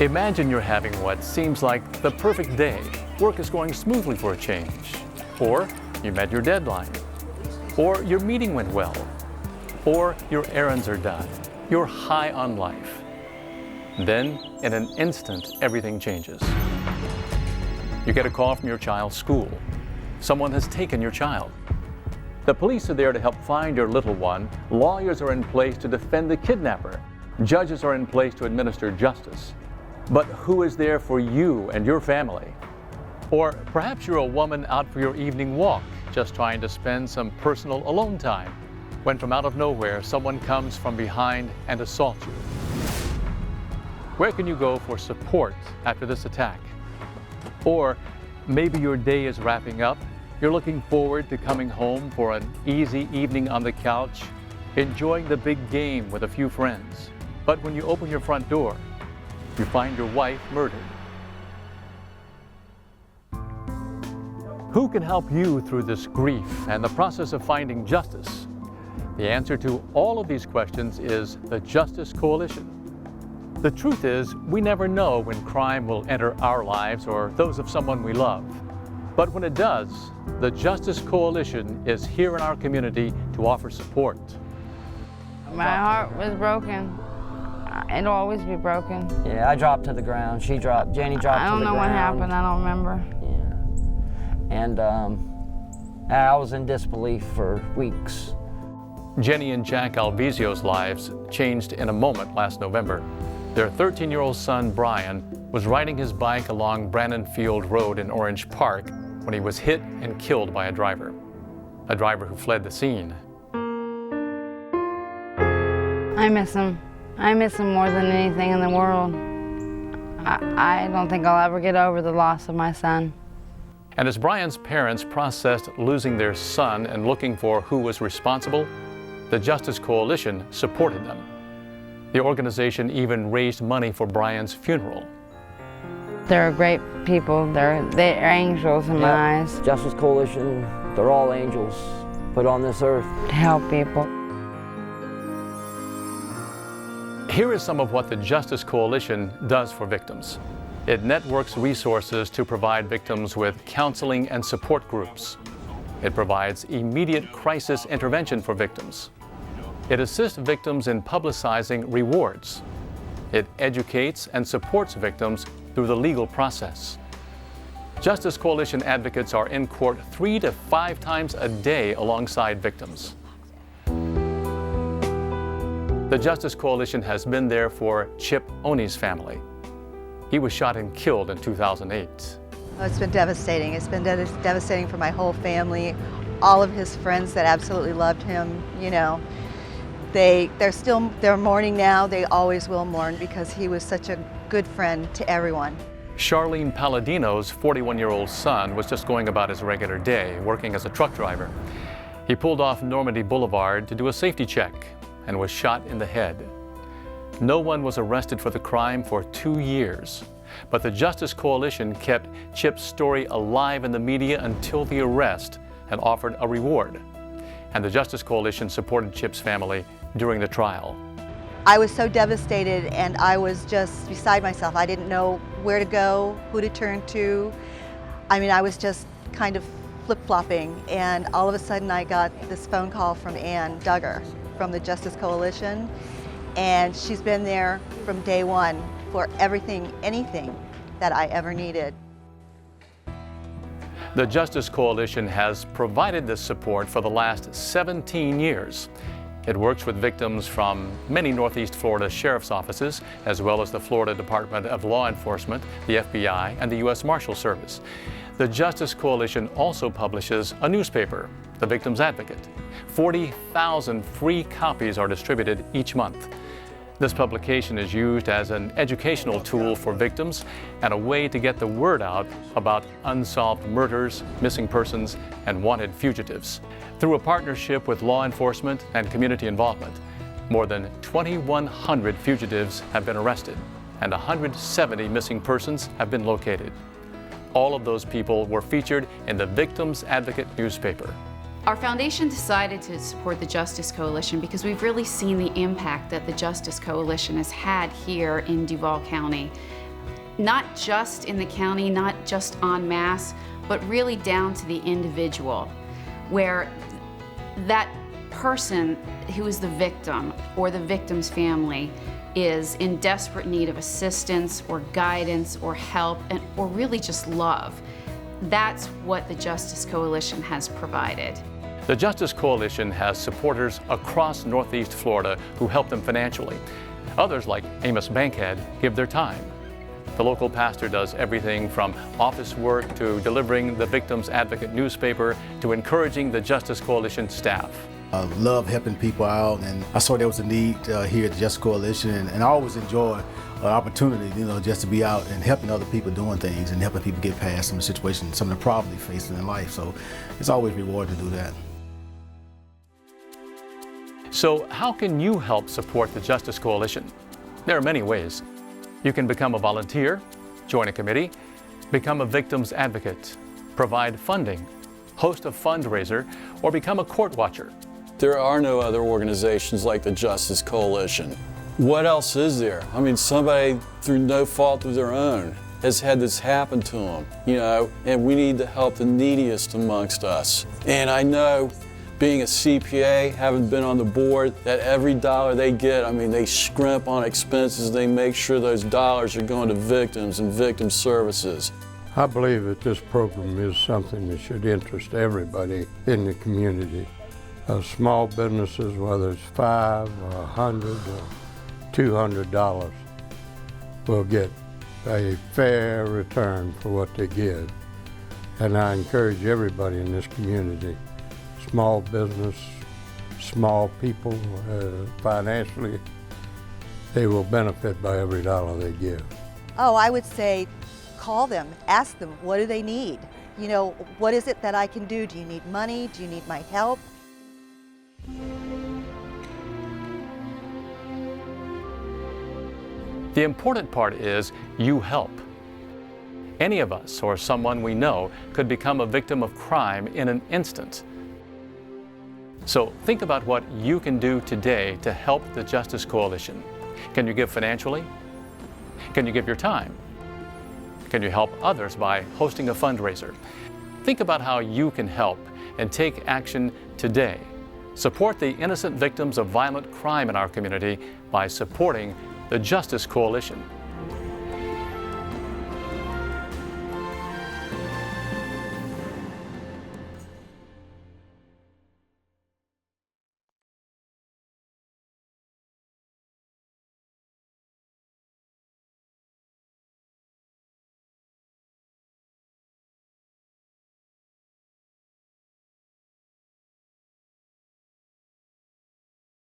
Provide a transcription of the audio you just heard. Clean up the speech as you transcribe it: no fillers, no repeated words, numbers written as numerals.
Imagine you're having what seems like the perfect day. Work is going smoothly for a change. Or you met your deadline. Or your meeting went well. Or your errands are done. You're high on life. Then, in an instant, everything changes. You get a call from your child's school. Someone has taken your child. The police are there to help find your little one. Lawyers are in place to defend the kidnapper. Judges are in place to administer justice. But who is there for you and your family? Or perhaps you're a woman out for your evening walk, just trying to spend some personal alone time, when from out of nowhere, someone comes from behind and assaults you. Where can you go for support after this attack? Or maybe your day is wrapping up. You're looking forward to coming home for an easy evening on the couch, enjoying the big game with a few friends. But when you open your front door, you find your wife murdered. Who can help you through this grief and the process of finding justice? The answer to all of these questions is the Justice Coalition. The truth is, we never know when crime will enter our lives or those of someone we love. But when it does, the Justice Coalition is here in our community to offer support. My heart was broken. It'll always be broken. Yeah, I dropped to the ground. She dropped. Jenny dropped to the ground. I don't know what happened. I don't remember. Yeah. And I was in disbelief for weeks. Jenny and Jack Alvizio's lives changed in a moment last November. Their 13-year-old son, Brian, was riding his bike along Brannon Field Road in Orange Park when he was hit and killed by a driver who fled the scene. I miss him. I miss him more than anything in the world. I don't think I'll ever get over the loss of my son. And as Brian's parents processed losing their son and looking for who was responsible, the Justice Coalition supported them. The organization even raised money for Brian's funeral. They're great people. They're angels in my eyes. Justice Coalition, they're all angels put on this earth to help people. Here is some of what the Justice Coalition does for victims. It networks resources to provide victims with counseling and support groups. It provides immediate crisis intervention for victims. It assists victims in publicizing rewards. It educates and supports victims through the legal process. Justice Coalition advocates are in court 3 to 5 times a day alongside victims. The Justice Coalition has been there for Chip Oney's family. He was shot and killed in 2008. It's been devastating. It's been devastating for my whole family. All of his friends that absolutely loved him, you know, they're mourning now. They always will mourn because he was such a good friend to everyone. Charlene Palladino's 41-year-old son was just going about his regular day, working as a truck driver. He pulled off Normandy Boulevard to do a safety check and was shot in the head. No one was arrested for the crime for 2 years, but the Justice Coalition kept Chip's story alive in the media until the arrest and offered a reward. And the Justice Coalition supported Chip's family during the trial. I was so devastated and I was just beside myself. I didn't know where to go, who to turn to. I mean, I was just kind of flip-flopping, and all of a sudden I got this phone call from Ann Duggar from the Justice Coalition, and she's been there from day one for everything, anything that I ever needed. The Justice Coalition has provided this support for the last 17 years. It works with victims from many Northeast Florida sheriff's offices, as well as the Florida Department of Law Enforcement, the FBI, and the U.S. Marshal Service. The Justice Coalition also publishes a newspaper, The Victim's Advocate. 40,000 free copies are distributed each month. This publication is used as an educational tool for victims and a way to get the word out about unsolved murders, missing persons, and wanted fugitives. Through a partnership with law enforcement and community involvement, more than 2,100 fugitives have been arrested and 170 missing persons have been located. All of those people were featured in the Victim's Advocate newspaper. Our foundation decided to support the Justice Coalition because we've really seen the impact that the Justice Coalition has had here in Duval County. not just in the county, not just en masse, but really down to the individual, where that person who is the victim or the victim's family is in desperate need of assistance or guidance or help or really just love. That's what the Justice Coalition has provided. The Justice Coalition has supporters across Northeast Florida who help them financially. Others, like Amos Bankhead, give their time. The local pastor does everything from office work to delivering the Victims Advocate newspaper to encouraging the Justice Coalition staff. I love helping people out, and I saw there was a need here at the Justice Coalition, and I always enjoy an opportunity, just to be out and helping other people doing things and helping people get past some of the situations, some of the problems they're facing in life. So it's always rewarding to do that. So how can you help support the Justice Coalition? There are many ways. You can become a volunteer, join a committee, become a victim's advocate, provide funding, host a fundraiser, or become a court watcher. There are no other organizations like the Justice Coalition. What else is there? I mean, somebody through no fault of their own has had this happen to them, and we need to help the neediest amongst us. And I know, being a CPA, having been on the board, that every dollar they get, they scrimp on expenses. They make sure those dollars are going to victims and victim services. I believe that this program is something that should interest everybody in the community. Small businesses, whether it's $5 or $100 or $200, will get a fair return for what they give. And I encourage everybody in this community, small business, small people, financially, they will benefit by every dollar they give. Oh, I would say call them, ask them, what do they need? What is it that I can do? Do you need money? Do you need my help? The important part is you help. Any of us or someone we know could become a victim of crime in an instant. So think about what you can do today to help the Justice Coalition. Can you give financially? Can you give your time? Can you help others by hosting a fundraiser? Think about how you can help and take action today. Support the innocent victims of violent crime in our community by supporting the Justice Coalition.